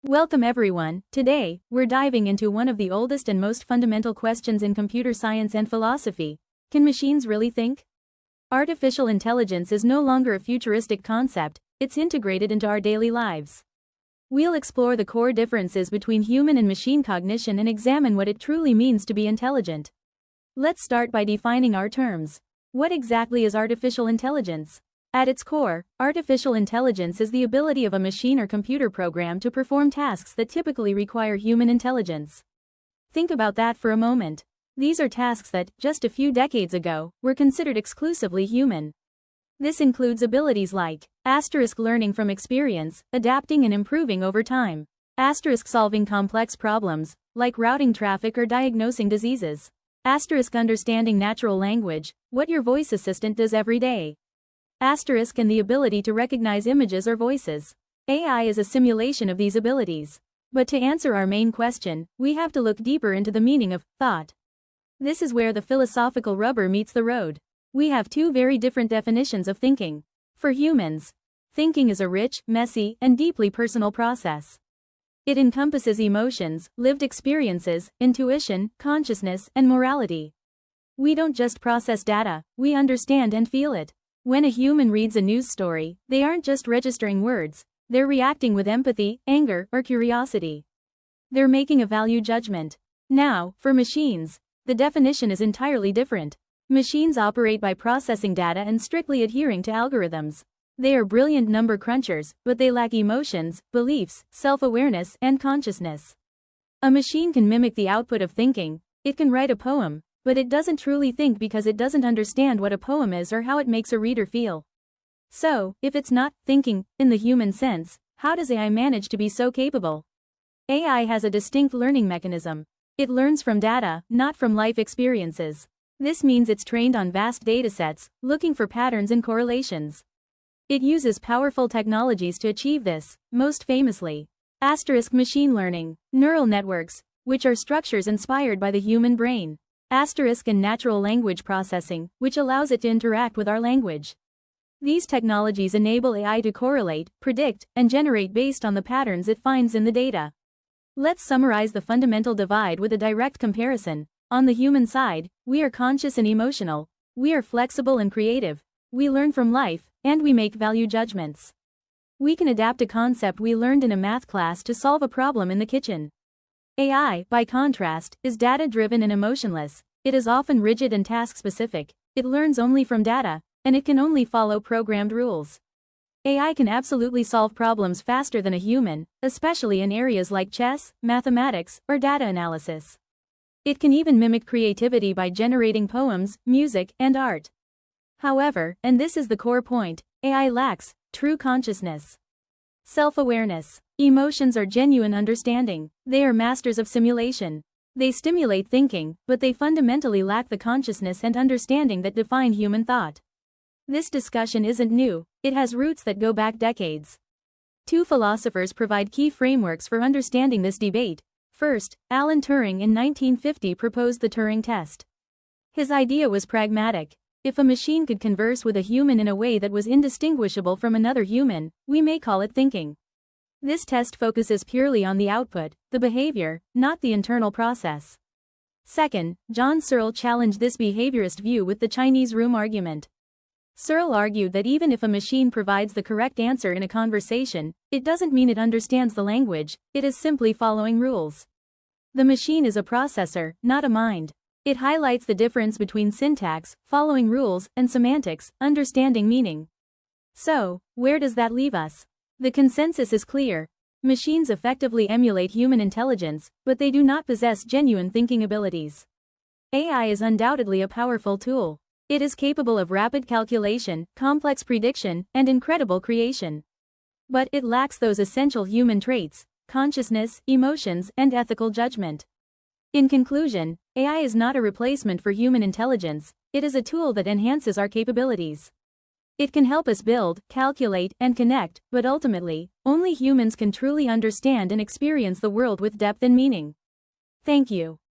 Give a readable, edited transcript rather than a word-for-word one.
Welcome everyone. Today, we're diving into one of the oldest and most fundamental questions in computer science and philosophy. Can machines really think? Artificial intelligence is no longer a futuristic concept, it's integrated into our daily lives. We'll explore the core differences between human and machine cognition and examine what it truly means to be intelligent. Let's start by defining our terms. What exactly is artificial intelligence? At its core, artificial intelligence is the ability of a machine or computer program to perform tasks that typically require human intelligence. Think about that for a moment. These are tasks that, just a few decades ago, were considered exclusively human. This includes abilities like learning from experience, adapting and improving over time, solving complex problems, like routing traffic or diagnosing diseases, understanding natural language, what your voice assistant does every day, and the ability to recognize images or voices. AI is a simulation of these abilities. But to answer our main question, we have to look deeper into the meaning of thought. This is where the philosophical rubber meets the road. We have two very different definitions of thinking. For humans, thinking is a rich, messy, and deeply personal process. It encompasses emotions, lived experiences, intuition, consciousness, and morality. We don't just process data, we understand and feel it. When a human reads a news story, they aren't just registering words, they're reacting with empathy, anger, or curiosity. They're making a value judgment. Now, for machines, the definition is entirely different. Machines operate by processing data and strictly adhering to algorithms. They are brilliant number crunchers, but they lack emotions, beliefs, self-awareness, and consciousness. A machine can mimic the output of thinking. It can write a poem, but it doesn't truly think because it doesn't understand what a poem is or how it makes a reader feel. So, if it's not thinking in the human sense, how does AI manage to be so capable? AI has a distinct learning mechanism. It learns from data, not from life experiences. This means it's trained on vast datasets, looking for patterns and correlations. It uses powerful technologies to achieve this, most famously, machine learning, neural networks, which are structures inspired by the human brain, and natural language processing, which allows it to interact with our language. These technologies enable AI to correlate, predict, and generate based on the patterns it finds in the data. Let's summarize the fundamental divide with a direct comparison. On the human side, we are conscious and emotional, we are flexible and creative, we learn from life, and we make value judgments. We can adapt a concept we learned in a math class to solve a problem in the kitchen. AI, by contrast, is data-driven and emotionless. It is often rigid and task-specific, it learns only from data, and it can only follow programmed rules. AI can absolutely solve problems faster than a human, especially in areas like chess, mathematics, or data analysis. It can even mimic creativity by generating poems, music, and art. However, and this is the core point, AI lacks true consciousness. Self-awareness. Emotions are genuine understanding. They are masters of simulation. They stimulate thinking, but they fundamentally lack the consciousness and understanding that define human thought. This discussion isn't new, it has roots that go back decades. Two philosophers provide key frameworks for understanding this debate. First, Alan Turing in 1950 proposed the Turing test. His idea was pragmatic. If a machine could converse with a human in a way that was indistinguishable from another human, we may call it thinking. This test focuses purely on the output, the behavior, not the internal process. Second, John Searle challenged this behaviorist view with the Chinese room argument. Searle argued that even if a machine provides the correct answer in a conversation, it doesn't mean it understands the language, it is simply following rules. The machine is a processor, not a mind. It highlights the difference between syntax, following rules, and semantics, understanding meaning. So, where does that leave us? The consensus is clear. Machines effectively emulate human intelligence, but they do not possess genuine thinking abilities. AI is undoubtedly a powerful tool. It is capable of rapid calculation, complex prediction, and incredible creation. But it lacks those essential human traits, consciousness, emotions, and ethical judgment. In conclusion, AI is not a replacement for human intelligence, it is a tool that enhances our capabilities. It can help us build, calculate, and connect, but ultimately, only humans can truly understand and experience the world with depth and meaning. Thank you.